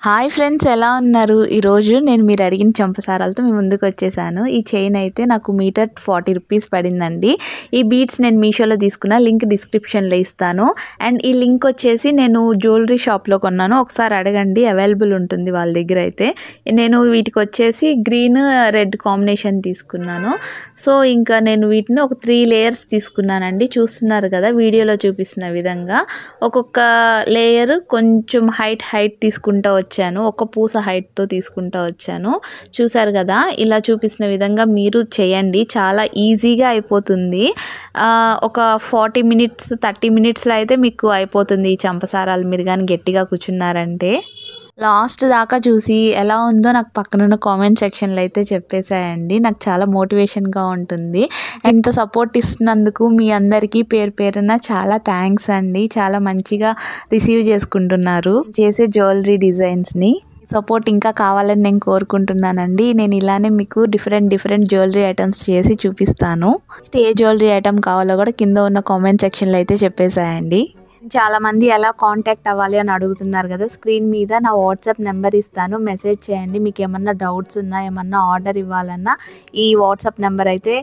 Hi friends, ఎలా ఉన్నారు? ఈరోజు నేను మీరు అడిగిన చంపసారాలతో మీ ముందుకు వచ్చేసాను. ఈ చైన్ అయితే నాకు మీటర్ 40 రూపీస్ పడిందండి. ఈ బీడ్స్ నేను మీషోలో తీసుకున్న, లింక్ డిస్క్రిప్షన్లో ఇస్తాను. అండ్ ఈ లింక్ వచ్చేసి నేను జ్యువెలరీ షాప్లో కొన్నాను. ఒకసారి అడగండి, అవైలబుల్ ఉంటుంది వాళ్ళ దగ్గర. అయితే నేను వీటికి వచ్చేసి గ్రీన్ రెడ్ కాంబినేషన్ తీసుకున్నాను. సో ఇంకా నేను వీటిని ఒక 3 లేయర్స్ తీసుకున్నానండి. చూస్తున్నారు కదా వీడియోలో చూపిస్తున్న విధంగా. ఒక్కొక్క లేయర్ కొంచెం హైట్ తీసుకుంటూ వచ్చాను. ఒక పూస హైట్తో తీసుకుంటూ వచ్చాను. చూసారు కదా, ఇలా చూపిస్తున్న విధంగా మీరు చేయండి. చాలా ఈజీగా అయిపోతుంది. ఒక 40 మినిట్స్ 30 మినిట్స్లో అయితే మీకు అయిపోతుంది ఈ చంపసారాలు, మీరు కానీ గట్టిగా కూర్చున్నారంటే. లాస్ట్ దాకా చూసి ఎలా ఉందో నాకు పక్కనున్న కామెంట్ సెక్షన్లో అయితే చెప్పేసాయండి. నాకు చాలా మోటివేషన్గా ఉంటుంది. ఇంత సపోర్ట్ ఇస్తున్నందుకు మీ అందరికీ పేరు పేరున చాలా థ్యాంక్స్ అండి. చాలా మంచిగా రిసీవ్ చేసుకుంటున్నారు చేసే జ్యువెలరీ డిజైన్స్ని. సపోర్ట్ ఇంకా కావాలని నేను కోరుకుంటున్నానండి. నేను ఇలానే మీకు డిఫరెంట్ జ్యువెలరీ ఐటమ్స్ చేసి చూపిస్తాను. ఏ జ్యువెలరీ ఐటమ్ కావాలో కూడా కింద ఉన్న కామెంట్ సెక్షన్లో అయితే చెప్పేసాయండి. చాలామంది ఎలా కాంటాక్ట్ అవ్వాలి అని అడుగుతున్నారు కదా. స్క్రీన్ మీద నా వాట్సాప్ నెంబర్ ఇస్తాను, మెసేజ్ చేయండి. మీకు ఏమన్నా డౌట్స్ ఉన్నా, ఏమన్నా ఆర్డర్ ఇవ్వాలన్నా ఈ వాట్సాప్ నెంబర్ అయితే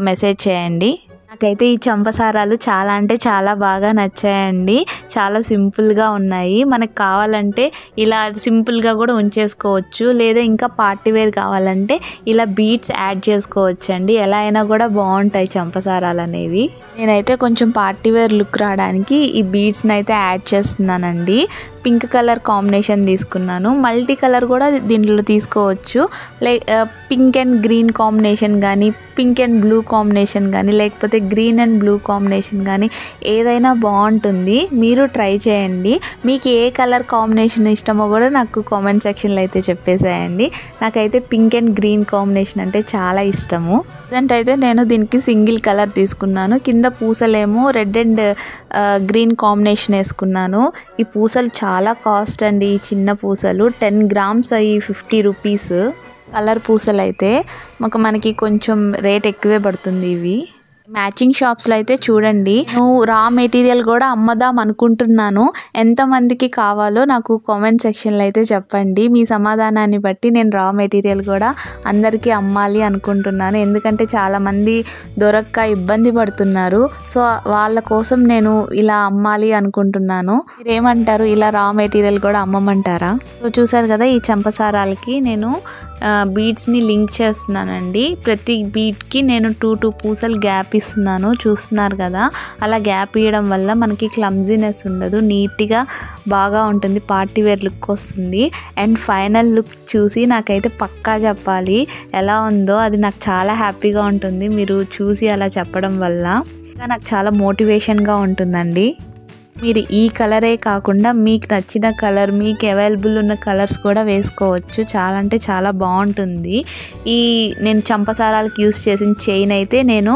మెసేజ్ చేయండి. నాకైతే ఈ చంపసారాలు చాలా అంటే చాలా బాగా నచ్చాయండి. చాలా సింపుల్గా ఉన్నాయి. మనకు కావాలంటే ఇలా సింపుల్గా కూడా ఉంచేసుకోవచ్చు, లేదా ఇంకా పార్టీ వేర్ కావాలంటే ఇలా బీడ్స్ యాడ్ చేసుకోవచ్చు అండి. ఎలా అయినా కూడా బాగుంటాయి చంపసారాలు అనేవి. నేనైతే కొంచెం పార్టీ వేర్ లుక్ రావడానికి ఈ బీడ్స్ని అయితే యాడ్ చేస్తున్నానండి. పింక్ కలర్ కాంబినేషన్ తీసుకున్నాను. మల్టీ కలర్ కూడా దీంట్లో తీసుకోవచ్చు. పింక్ అండ్ గ్రీన్ కాంబినేషన్ కానీ, పింక్ అండ్ బ్లూ కాంబినేషన్ కానీ, లేకపోతే గ్రీన్ అండ్ బ్లూ కాంబినేషన్ కానీ ఏదైనా బాగుంటుంది. మీరు ట్రై చేయండి. మీకు ఏ కలర్ కాంబినేషన్ ఇష్టమో కూడా నాకు కామెంట్ సెక్షన్లో అయితే చెప్పేసేయండి. నాకైతే పింక్ అండ్ గ్రీన్ కాంబినేషన్ అంటే చాలా ఇష్టము. ప్రజెంట్ అయితే నేను దీనికి సింగిల్ కలర్ తీసుకున్నాను. కింద పూసలేమో రెడ్ అండ్ గ్రీన్ కాంబినేషన్ వేసుకున్నాను. ఈ పూసలు చాలా కాస్ట్ అండి. ఈ చిన్న పూసలు 10 గ్రామ్స్ అయ్యి 50 రూపీస్. కలర్ పూసలు అయితే మనకి కొంచెం రేట్ ఎక్కువే పడుతుంది. ఇవి మ్యాచింగ్ షాప్స్లో అయితే చూడండి. నేను రా మెటీరియల్ కూడా అమ్మదాం అనుకుంటున్నాను. ఎంతమందికి కావాలో నాకు కామెంట్ సెక్షన్లో అయితే చెప్పండి. మీ సమాధానాన్ని బట్టి నేను రా మెటీరియల్ కూడా అందరికీ అమ్మాలి అనుకుంటున్నాను. ఎందుకంటే చాలామంది దొరక్క ఇబ్బంది పడుతున్నారు. సో వాళ్ళ కోసం నేను ఇలా అమ్మాలి అనుకుంటున్నాను. మీరేమంటారు? ఇలా రా మెటీరియల్ కూడా అమ్మమంటారా? సో చూసారు కదా, ఈ చంపసారాలకి నేను బీడ్స్ని లింక్ చేస్తున్నానండి. ప్రతి బీడ్కి నేను 2 పూసలు గ్యాప్ ఇస్తున్నాను. చూస్తున్నారు కదా, అలా గ్యాప్ ఇవ్వడం వల్ల మనకి క్లమ్జీనెస్ ఉండదు, నీట్గా బాగా ఉంటుంది, పార్టీ వేర్ లుక్ వస్తుంది. అండ్ ఫైనల్ లుక్ చూసి నాకైతే పక్కా చెప్పాలి ఎలా ఉందో. అది నాకు చాలా హ్యాపీగా ఉంటుంది మీరు చూసి అలా చెప్పడం వల్ల. నాకు చాలా మోటివేషన్గా ఉంటుందండి. మీరు ఈ కలరే కాకుండా మీకు నచ్చిన కలర్, మీకు అవైలబుల్ ఉన్న కలర్స్ కూడా వేసుకోవచ్చు. చాలా అంటే చాలా బాగుంటుంది. ఈ నేను చంపసారాలకు యూస్ చేసిన చైన్ అయితే నేను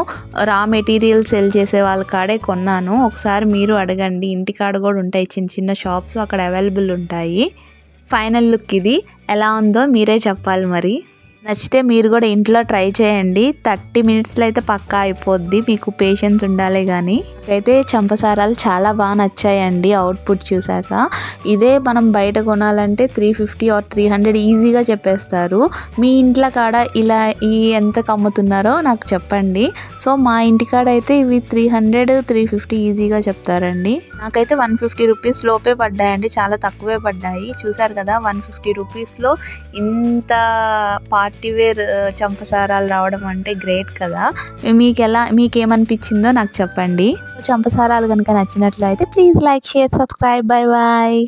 రా మెటీరియల్ సెల్ చేసే వాళ్ళ కాడే కొన్నాను. ఒకసారి మీరు అడగండి, ఇంటికాడ కూడా ఉంటాయి చిన్న షాప్స్, అక్కడ అవైలబుల్ ఉంటాయి. ఫైనల్ లుక్ ఇది. ఎలా ఉందో మీరే చెప్పాలి. మరి నచ్చితే మీరు కూడా ఇంట్లో ట్రై చేయండి. 30 మినిట్స్లో అయితే పక్కా అయిపోద్ది. మీకు పేషెన్స్ ఉండాలి. కానీ అయితే చంపసారాలు చాలా బాగా నచ్చాయండి అవుట్పుట్ చూసాక. ఇదే మనం బయట కొనాలంటే 350 or 300 ఈజీగా చెప్పేస్తారు. మీ ఇంట్లో కాడ ఇలా ఎంతకు అమ్ముతున్నారో నాకు చెప్పండి. సో మా ఇంటికాడ అయితే ఇవి 300-350 ఈజీగా చెప్తారండి. నాకైతే 150 రూపీస్ లోపే పడ్డాయండి, చాలా తక్కువే పడ్డాయి. చూసారు కదా, 150 రూపీస్లో ఇంత పార్టీ వేర్ చంపసారాలు రావడం అంటే గ్రేట్ కదా. మీకేమనిపించిందో నాకు చెప్పండి. చంపసారాలు కనుక నచ్చినట్లయితే please like, share, subscribe. Bye bye.